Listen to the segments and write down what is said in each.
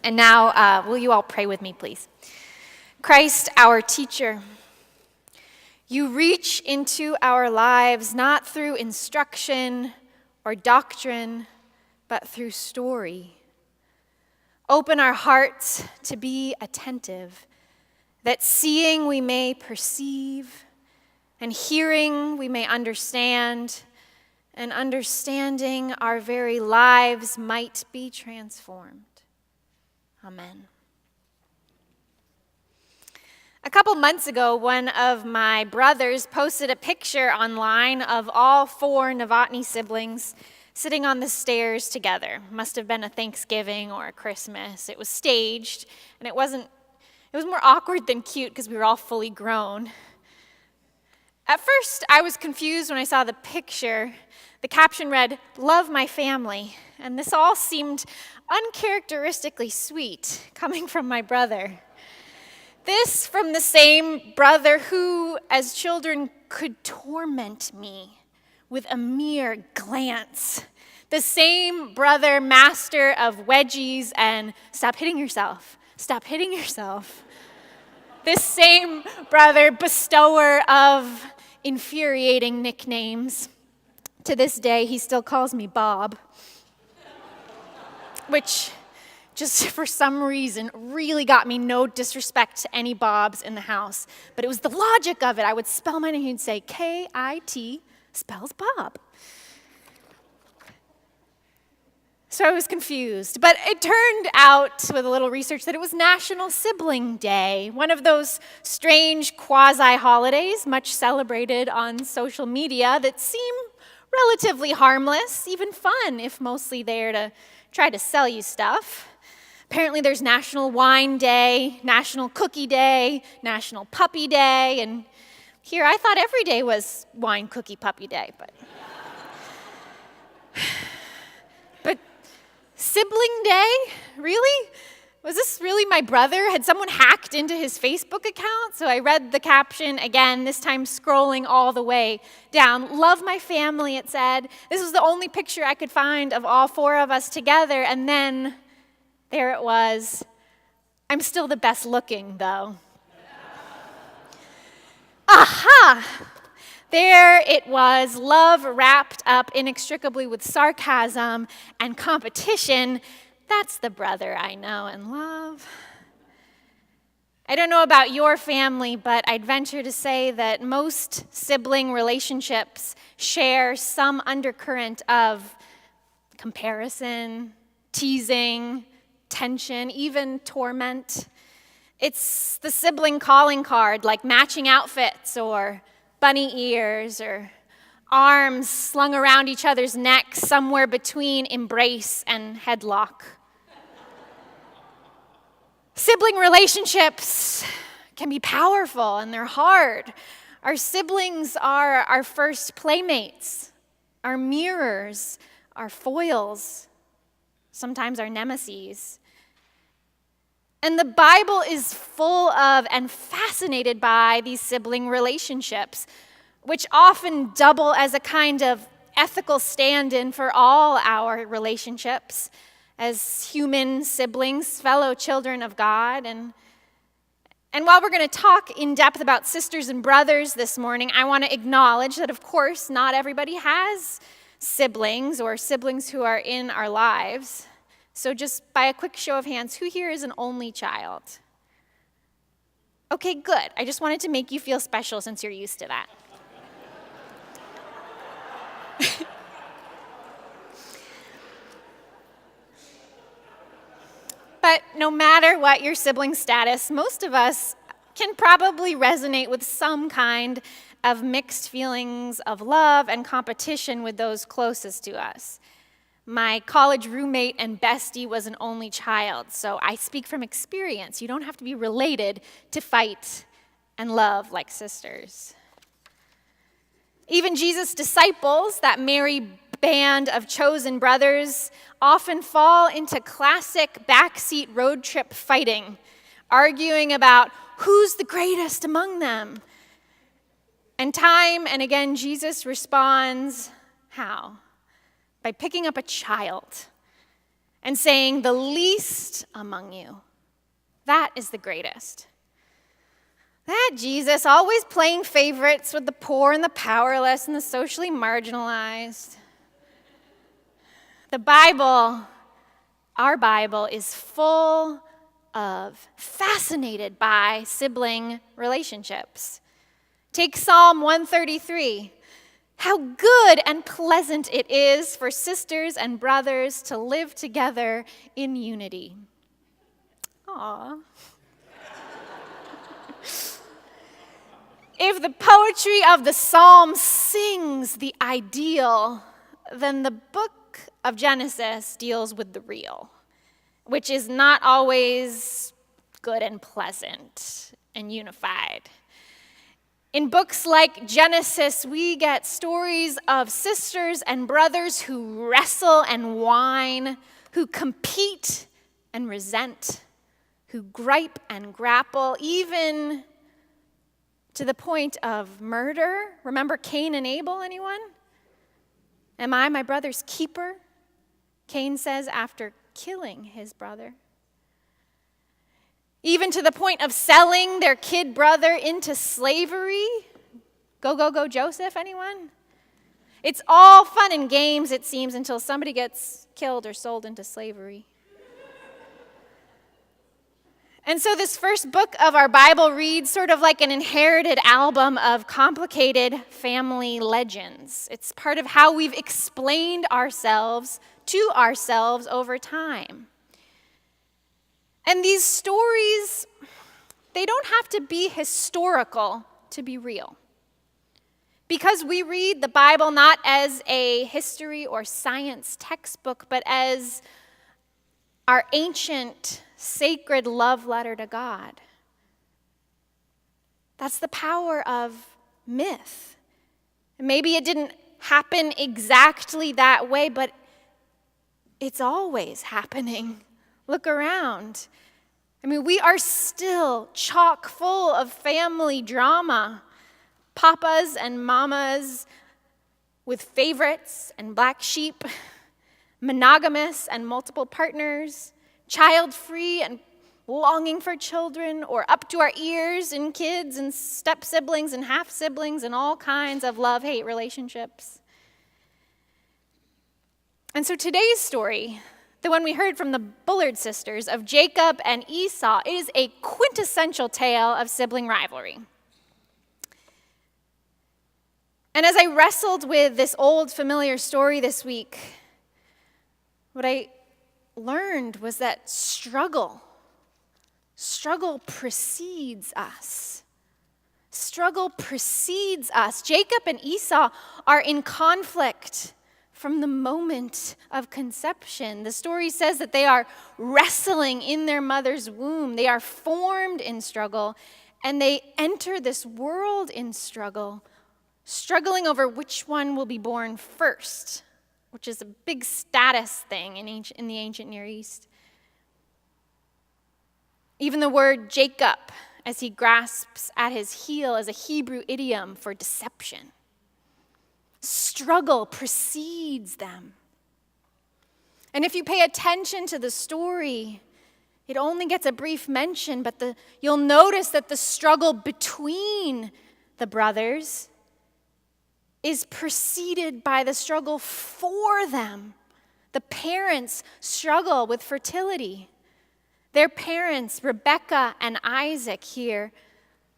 And now, will you all pray with me, please? Christ, our teacher, you reach into our lives not through instruction or doctrine, but through story. Open our hearts to be attentive, that seeing we may perceive, and hearing we may understand, and understanding our very lives might be transformed. Amen. A couple months ago, one of my brothers posted a picture online of all 4 Novotny siblings sitting on the stairs together. Must have been a Thanksgiving or a Christmas. It was staged, and it was more awkward than cute because we were all fully grown. At first, I was confused when I saw the picture. The caption read, "Love my family," and this all seemed uncharacteristically sweet coming from my brother. This from the same brother who, as children, could torment me with a mere glance. The same brother, master of wedgies and stop hitting yourself, stop hitting yourself. This same brother, bestower of infuriating nicknames. To this day, he still calls me Bob, which just for some reason really got me no disrespect to any Bobs in the house. But it was the logic of it. I would spell my name, he'd say K-I-T, spells Bob. So I was confused. But it turned out, with a little research, that it was National Sibling Day, one of those strange quasi-holidays, much celebrated on social media, that seem relatively harmless, even fun, if mostly there to try to sell you stuff. Apparently there's National Wine Day, National Cookie Day, National Puppy Day, and here I thought every day was Wine, Cookie, Puppy Day, but Sibling Day? Really? Was this really my brother? Had someone hacked into his Facebook account? So I read the caption again, this time scrolling all the way down. "Love my family," it said. This was the only picture I could find of all 4 of us together, and then there it was. I'm still the best looking, though. Aha! There it was, love wrapped up inextricably with sarcasm and competition. That's the brother I know and love. I don't know about your family, but I'd venture to say that most sibling relationships share some undercurrent of comparison, teasing, tension, even torment. It's the sibling calling card, like matching outfits or bunny ears or arms slung around each other's necks somewhere between embrace and headlock. Sibling relationships can be powerful and they're hard. Our siblings are our first playmates, our mirrors, our foils, sometimes our nemeses. And the Bible is full of and fascinated by these sibling relationships, which often double as a kind of ethical stand-in for all our relationships as human siblings, fellow children of God. And while we're going to talk in depth about sisters and brothers this morning, I want to acknowledge that, of course, not everybody has siblings or siblings who are in our lives. So just by a quick show of hands, who here is an only child? Okay, good. I just wanted to make you feel special since you're used to that. But no matter what your sibling status, most of us can probably resonate with some kind of mixed feelings of love and competition with those closest to us. My college roommate and bestie was an only child, so I speak from experience. You don't have to be related to fight and love like sisters. Even Jesus' disciples, that merry band of chosen brothers, often fall into classic backseat road trip fighting, arguing about who's the greatest among them. And time and again, Jesus responds, how? By picking up a child and saying, "The least among you, that is the greatest." That Jesus, always playing favorites with the poor and the powerless and the socially marginalized. The Bible, our Bible, is full of, fascinated by sibling relationships. Take Psalm 133. How good and pleasant it is for sisters and brothers to live together in unity. Aww. If the poetry of the Psalm sings the ideal, then the book of Genesis deals with the real, which is not always good and pleasant and unified. In books like Genesis, we get stories of sisters and brothers who wrestle and whine, who compete and resent, who gripe and grapple, even to the point of murder. Remember Cain and Abel, anyone? Am I my brother's keeper? Cain says after killing his brother. Even to the point of selling their kid brother into slavery. Go, go, go, Joseph, anyone? It's all fun and games, it seems, until somebody gets killed or sold into slavery. And so this first book of our Bible reads sort of like an inherited album of complicated family legends. It's part of how we've explained ourselves to ourselves over time. And these stories, they don't have to be historical to be real. Because we read the Bible not as a history or science textbook, but as our ancient, sacred love letter to God. That's the power of myth. Maybe it didn't happen exactly that way, but it's always happening. Look around. I mean, we are still chock full of family drama. Papas and mamas with favorites and black sheep, monogamous and multiple partners, child-free and longing for children, or up to our ears in kids and step-siblings and half-siblings and all kinds of love-hate relationships. And so today's story, the one we heard from the Bullard sisters of Jacob and Esau, is a quintessential tale of sibling rivalry. And as I wrestled with this old familiar story this week, what I learned was that struggle precedes us. Struggle precedes us. Jacob and Esau are in conflict from the moment of conception. The story says that they are wrestling in their mother's womb. They are formed in struggle, and they enter this world in struggle, struggling over which one will be born first, which is a big status thing in the ancient Near East. Even the word Jacob, as he grasps at his heel, is a Hebrew idiom for deception. Struggle precedes them. And if you pay attention to the story, it only gets a brief mention, but you'll notice that the struggle between the brothers is preceded by the struggle for them. The parents struggle with fertility. Their parents, Rebekah and Isaac here,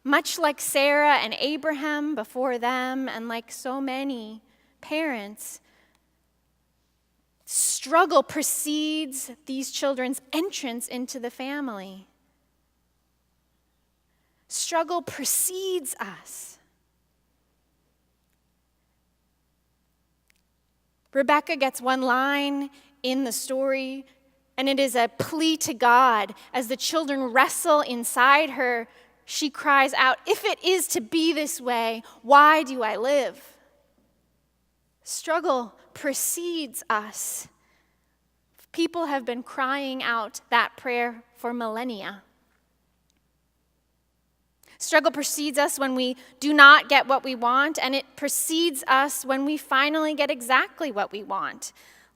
much like Sarah and Abraham before them, and like so many parents, struggle precedes these children's entrance into the family. Struggle precedes us. Rebekah gets one line in the story, and it is a plea to God. As the children wrestle inside her, she cries out, "If it is to be this way, why do I live?" Struggle precedes us. People have been crying out that prayer for millennia. Struggle precedes us when we do not get what we want, and it precedes us when we finally get exactly what we want.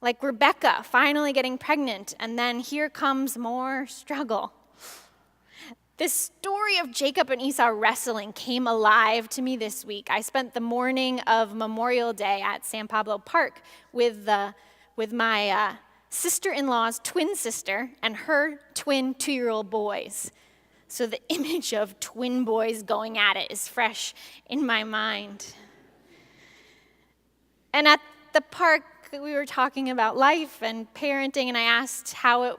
like Rebecca finally getting pregnant, and then here comes more struggle. This story of Jacob and Esau wrestling came alive to me this week. I spent the morning of Memorial Day at San Pablo Park with my sister-in-law's twin sister and her twin 2-year-old boys. So the image of twin boys going at it is fresh in my mind. And at the park, we were talking about life and parenting, and I asked how it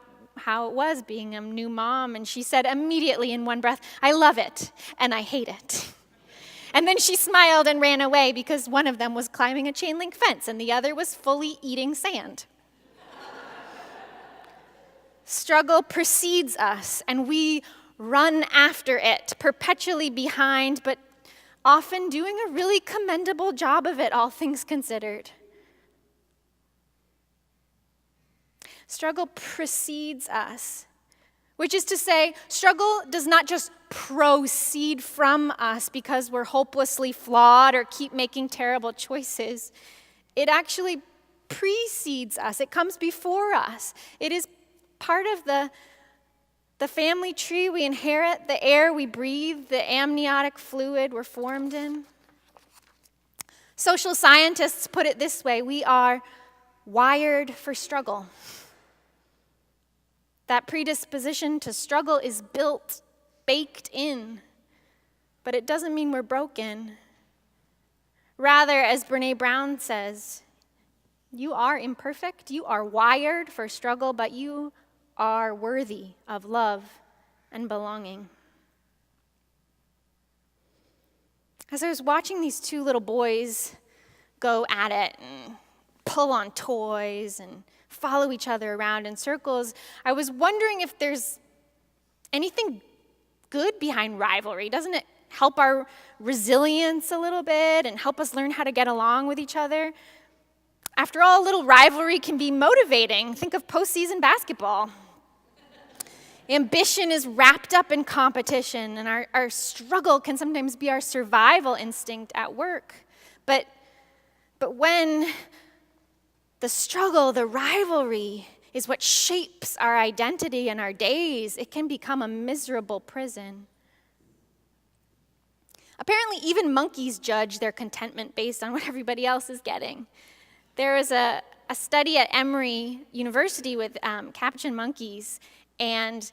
was being a new mom, and she said immediately in one breath, "I love it, and I hate it." And then she smiled and ran away because one of them was climbing a chain link fence and the other was fully eating sand. Struggle precedes us, and we run after it, perpetually behind, but often doing a really commendable job of it, all things considered. Struggle precedes us, which is to say, struggle does not just proceed from us because we're hopelessly flawed or keep making terrible choices. It actually precedes us. It comes before us. It is part of the family tree we inherit, the air we breathe, the amniotic fluid we're formed in. Social scientists put it this way: we are wired for struggle. That predisposition to struggle is built, baked in, but it doesn't mean we're broken. Rather, as Brene Brown says, you are imperfect, you are wired for struggle, but you are worthy of love and belonging. As I was watching these two little boys go at it and pull on toys and follow each other around in circles, I was wondering if there's anything good behind rivalry. Doesn't it help our resilience a little bit and help us learn how to get along with each other? After all, a little rivalry can be motivating. Think of postseason basketball. Ambition is wrapped up in competition, and our struggle can sometimes be our survival instinct at work. But when the struggle, the rivalry, is what shapes our identity and our days, it can become a miserable prison. Apparently, even monkeys judge their contentment based on what everybody else is getting. There was a study at Emory University with capuchin monkeys, and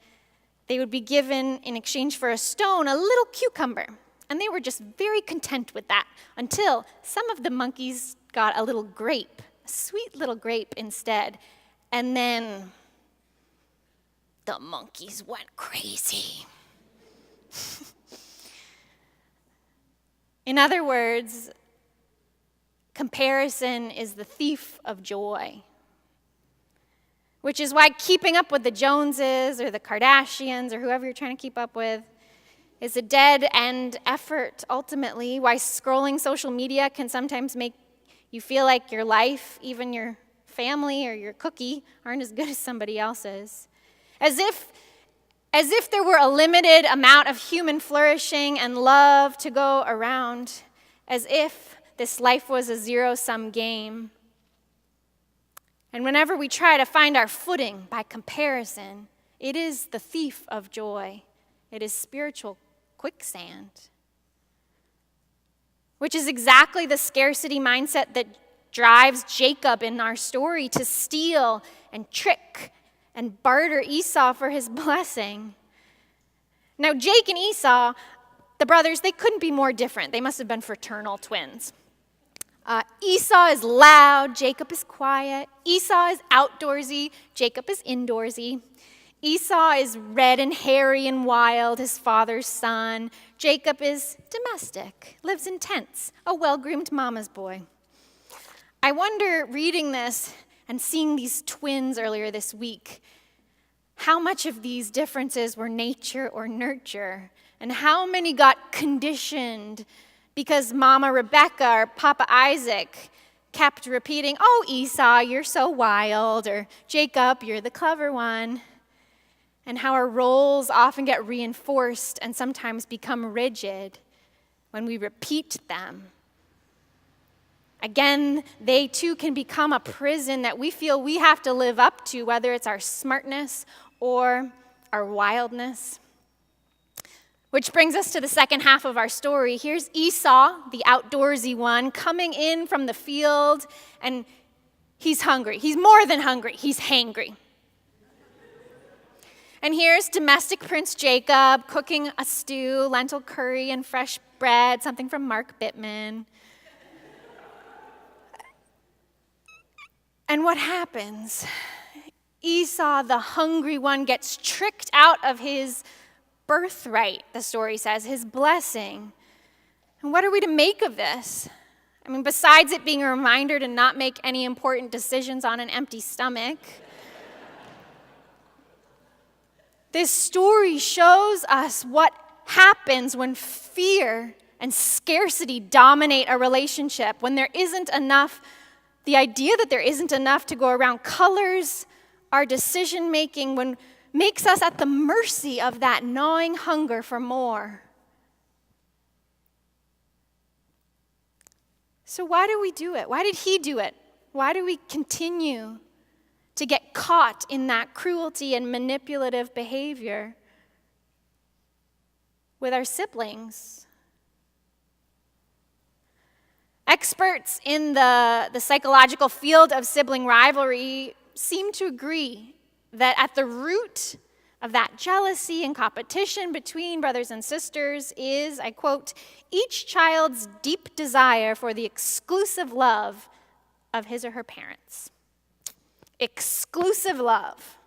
they would be given, in exchange for a stone, a little cucumber. And they were just very content with that until some of the monkeys got a little grape, a sweet little grape instead. And then the monkeys went crazy. In other words, comparison is the thief of joy, which is why keeping up with the Joneses or the Kardashians or whoever you're trying to keep up with is a dead-end effort, ultimately. Why scrolling social media can sometimes make you feel like your life, even your family or your cookie, aren't as good as somebody else's. As if there were a limited amount of human flourishing and love to go around, as if this life was a zero-sum game. And whenever we try to find our footing by comparison, it is the thief of joy. It is spiritual quicksand. Which is exactly the scarcity mindset that drives Jacob in our story to steal and trick and barter Esau for his blessing. Now, Jake and Esau, the brothers, they couldn't be more different. They must have been fraternal twins. Esau is loud, Jacob is quiet. Esau is outdoorsy, Jacob is indoorsy. Esau is red and hairy and wild, his father's son. Jacob is domestic, lives in tents, a well-groomed mama's boy. I wonder, reading this and seeing these twins earlier this week, how much of these differences were nature or nurture, and how many got conditioned because Mama Rebecca or Papa Isaac kept repeating, "Oh, Esau, you're so wild," or "Jacob, you're the clever one," and how our roles often get reinforced and sometimes become rigid when we repeat them. Again, they too can become a prison that we feel we have to live up to, whether it's our smartness or our wildness. Which brings us to the second half of our story. Here's Esau, the outdoorsy one, coming in from the field, and he's hungry. He's more than hungry. He's hangry. And here's domestic Prince Jacob cooking a stew, lentil curry, and fresh bread, something from Mark Bittman. And what happens? Esau, the hungry one, gets tricked out of his birthright, the story says, his blessing. And what are we to make of this? I mean, besides it being a reminder to not make any important decisions on an empty stomach, this story shows us what happens when fear and scarcity dominate a relationship, when there isn't enough, the idea that there isn't enough to go around colors our decision-making, when makes us at the mercy of that gnawing hunger for more. So why do we do it? Why did he do it? Why do we continue to get caught in that cruelty and manipulative behavior with our siblings? Experts in the psychological field of sibling rivalry seem to agree that at the root of that jealousy and competition between brothers and sisters is, I quote, each child's deep desire for the exclusive love of his or her parents. Exclusive love.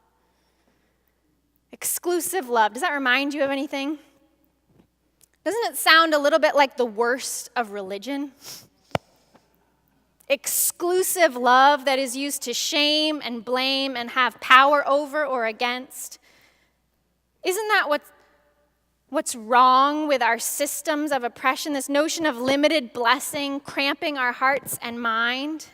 Exclusive love. Does that remind you of anything? Doesn't it sound a little bit like the worst of religion? Exclusive love that is used to shame and blame and have power over or against. Isn't that what's wrong with our systems of oppression, this notion of limited blessing cramping our hearts and mind?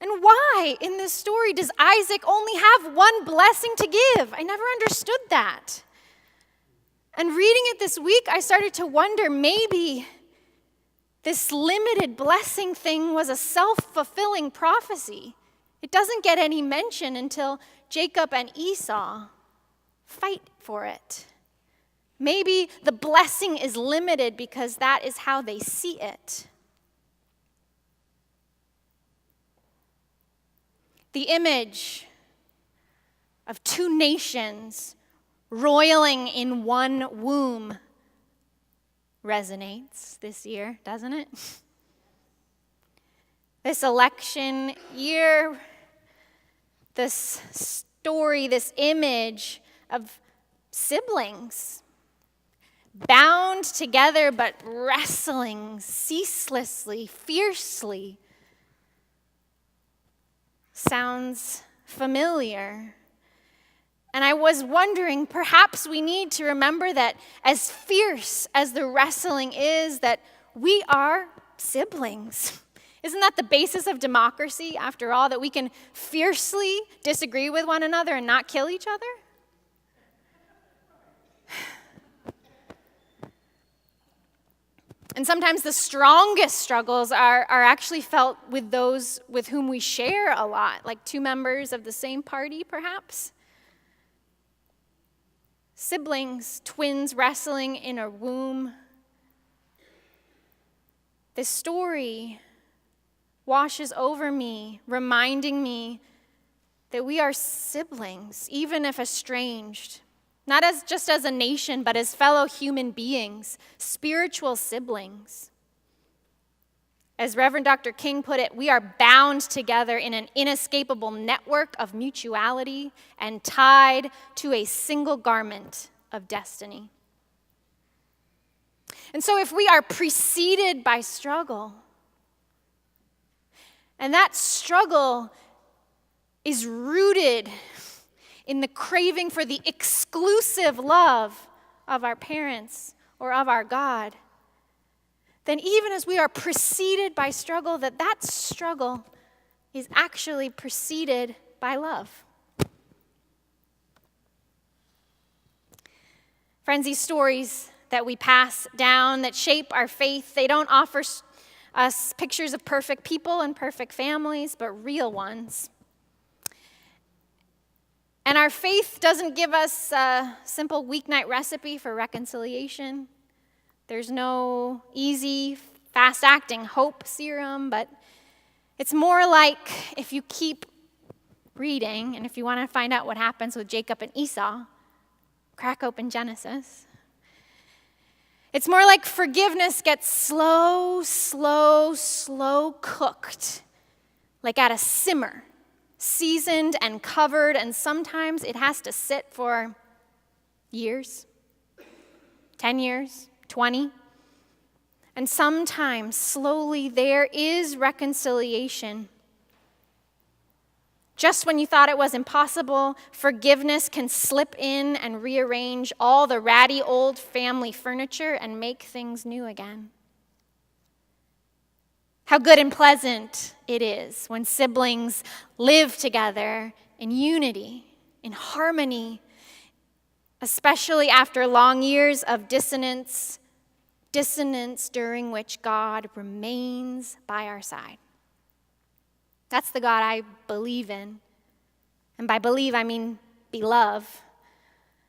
And why in this story does Isaac only have one blessing to give? I never understood that. And reading it this week, I started to wonder, maybe this limited blessing thing was a self-fulfilling prophecy. It doesn't get any mention until Jacob and Esau fight for it. Maybe the blessing is limited because that is how they see it. The image of two nations roiling in one womb resonates this year, doesn't it? This election year, this story, this image of siblings bound together but wrestling ceaselessly, fiercely, sounds familiar. And I was wondering, perhaps we need to remember that as fierce as the wrestling is, that we are siblings. Isn't that the basis of democracy, after all, that we can fiercely disagree with one another and not kill each other? And sometimes the strongest struggles are actually felt with those with whom we share a lot, like two members of the same party, perhaps. Siblings, twins wrestling in a womb. This story washes over me, reminding me that we are siblings, even if estranged. Not just as a nation, but as fellow human beings, spiritual siblings. As Reverend Dr. King put it, we are bound together in an inescapable network of mutuality and tied to a single garment of destiny. And so if we are preceded by struggle, and that struggle is rooted in the craving for the exclusive love of our parents or of our God, then even as we are preceded by struggle, that struggle is actually preceded by love. Friends, these stories that we pass down, that shape our faith, they don't offer us pictures of perfect people and perfect families, but real ones. And our faith doesn't give us a simple weeknight recipe for reconciliation. There's no easy, fast-acting hope serum, but it's more like if you keep reading, and if you want to find out what happens with Jacob and Esau, crack open Genesis. It's more like forgiveness gets slow cooked, like at a simmer, seasoned and covered, and sometimes it has to sit for years, 10 years, 20. And sometimes, slowly, there is reconciliation. Just when you thought it was impossible, forgiveness can slip in and rearrange all the ratty old family furniture and make things new again. How good and pleasant it is when siblings live together in unity, in harmony, especially after long years of dissonance during which God remains by our side. That's the God I believe in. And by believe, I mean beloved.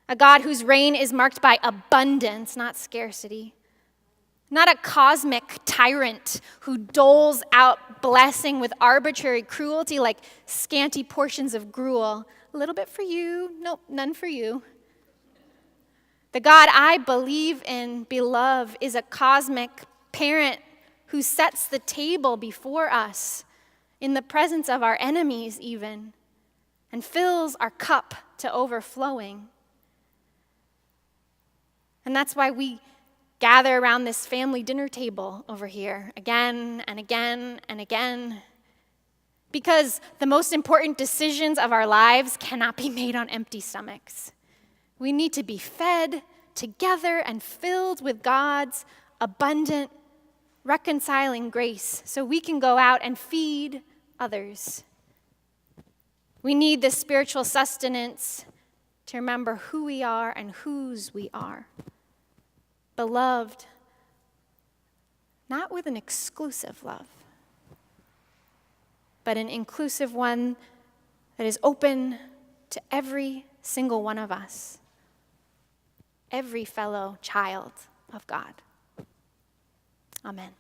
A God whose reign is marked by abundance, not scarcity. Not a cosmic tyrant who doles out blessing with arbitrary cruelty like scanty portions of gruel. A little bit for you, nope, none for you. The God I believe in, beloved, is a cosmic parent who sets the table before us in the presence of our enemies even, and fills our cup to overflowing. And that's why we gather around this family dinner table over here again and again and again. Because the most important decisions of our lives cannot be made on empty stomachs. We need to be fed together and filled with God's abundant, reconciling grace so we can go out and feed others. We need this spiritual sustenance to remember who we are and whose we are. Beloved, not with an exclusive love, but an inclusive one that is open to every single one of us, every fellow child of God. Amen.